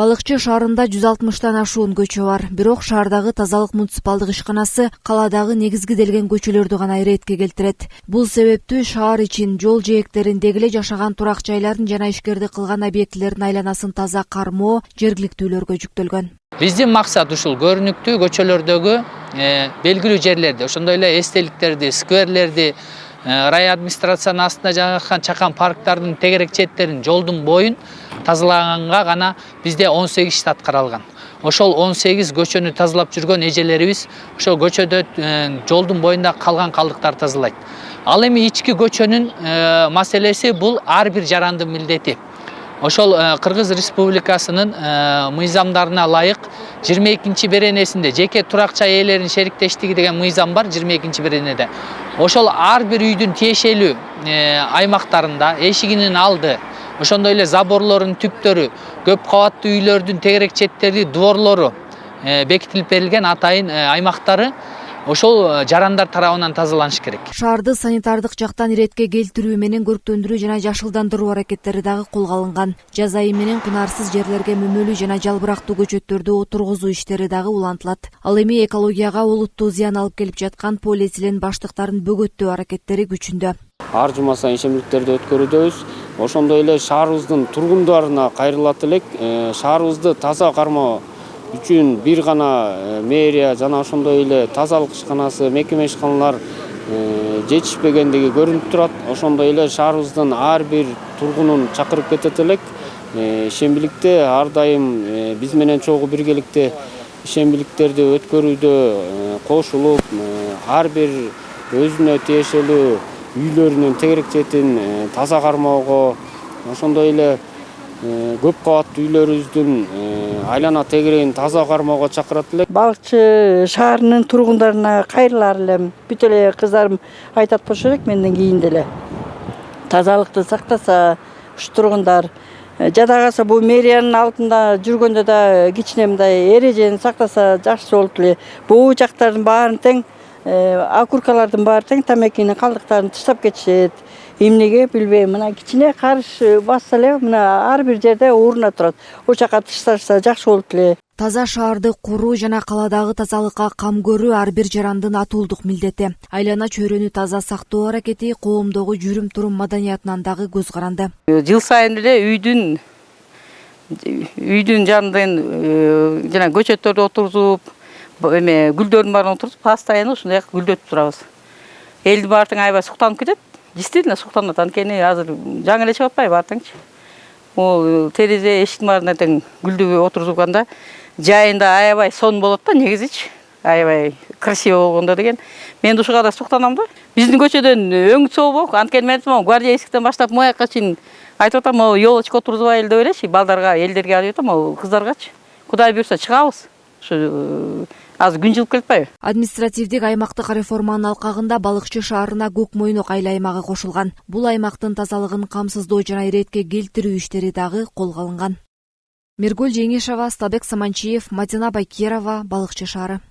Балыкчы шаарында 160-тан ашуун көчө бар. Бирок шаардагы тазалык муниципалдык ишканасы каладагы негизги делген көчөлөрдү гана иретке келтирет. Бул себептүү шаар ичин жол жээктериндеги эле жашаган турак жайлардын жана ишкерди кылган объектилердин айланасын таза кармоо жергиликтүүлөргө жүктөлгөн. Биздин максат ушул көрүнүктүү көчөлөрдөгү белгилүү жерлерди, ошондой эле эстеликтерди, скверлерди, рай администрациянын астында жайгашкан чакан парктардын тегерек четтерин, жолдун боюн тазалаганга гана бизде 18 штат каралган. Ошол 18 көчөнү тазалап жүргөн эжелерибиз ошол көчөдө жолдун боюнда калган калдыктар тазалайт. Ал эми ички көчөнүн маселеси бул ар бир жарандын милдети. Ошол Кыргыз Республикасынын мыйзамдарына ылайык 22 беренесинде жеке турак жай ээлеринин шериктештиги деген мыйзам бар 22 беренеде. Ошол ар бир үйдүн тиешелүү аймактарында эшигинин алды, ошондой эле заборлордун түптөрү, көп кабаттуу үйлөрдүн тегерек четтери, дворлору бекитилип берилген атайын аймактары ошол жарандар тарабынан тазаланыш керек. Шаарды санитардык жактан иретке келтирүү менен көрктөндүрүү жана жашылдандыруу аракеттери дагы колго алынган. Жаз айы менен кунарсыз жерлерге мөмөлүү жана жалбырактуу көчөттөрдү отургузуу иштери дагы улантылат. Ал эми экологияга олуттуу зыян алып келип жаткан полиэтилен баштыктарын бөгөттөө аракеттери күчүндө. Ар жума сайын ишемдиктерди өткөрүүдөбүз. Ошондой эле шаарыбыздын тургундарына кайрылат элек, шаарыбызды таза кармоо үчүн бир гана мэрия жана ошондой эле тазалык ишканасы, мекеме ишканалар жетишпегендиги көрүнүп турат. Ошондой эле шаарыбыздын ар бир тургунун чакырып кетет элек. Ишембиликте ар дайым биз менен чогуу биргеликте ишембиликтерди өткөрүүдө кошулуп, ар бир өзүнө тиешелүү үйлөрүнүн тегерек четин таза кармоого, ошондой эле көп кабаттуу үйлөрүбүздүн айлана тегерегин таза кармоого чакырат элек. Балыкчы шаарынын тургундарына кайрылар элем. Бүт эле кыздарым айтат болчу элек менден кийин деле. Тазалыкты сактаса, уш тургундар жада калса бул мэриянын алдында жүргөндө да кичине мындай эрежени сактаса жакшы болот эле. Бул жактардын баарын тең окуркалардын баары тең тамекинин калдыктарын таштап кетишет. Эмнеге билбейм, мына кичине карыш басса эле мына ар бир жерде ууруна турат. Ошол жака ташташса жакшы болот эле. Таза шаарды куруу жана каладагы тазалыкка кам көрүү ар бир жарандын атуулдук милдети. Айлана чөйрөнү таза сактоо аракети коомдогу жүрүм-турум маданиятынан дагы көз каранды. Жыл сайын эле үйдүн жанынан жана көчөттөрдү отургузуп, гүлдөрдүн баарын отургузуп, постоянно ушундай гүлдөтүп турабыз. Элдин баары тең аябай суктанып кетет. Действительно суктанат, анткени азыр жаңы эле чыгып атпайбы баары теңчи. Ол терезе эшиктин баарына тең гүлдү отургузганда жайында аябай сон болот да негизичи. Аябай красиво болгондо деген. Мен ушуга да суктанам да. Биздин көчөдөн өң сообок, анткени мен айтам, гвардейскиктен баштап мояка чейин айтып атам, могу елочка отургузбайлы деп элечи, балдарга, элдерге алып атам, могу кыздаргачы. Кудай буйрса чыгабыз. Ушу азыр күн жылып келатпайбы? Административдик аймактык реформанын алкагында Балыкчы шаарына Көк Мойнок айыл аймагы кошулган. Бул аймактын тазалыгын камсыздоо жана иретке келтирүү иштери дагы колго алынган. Миргүл Жеңишева, Стабек Саманчиев, Мадина Байкерова, Балыкчы шаары.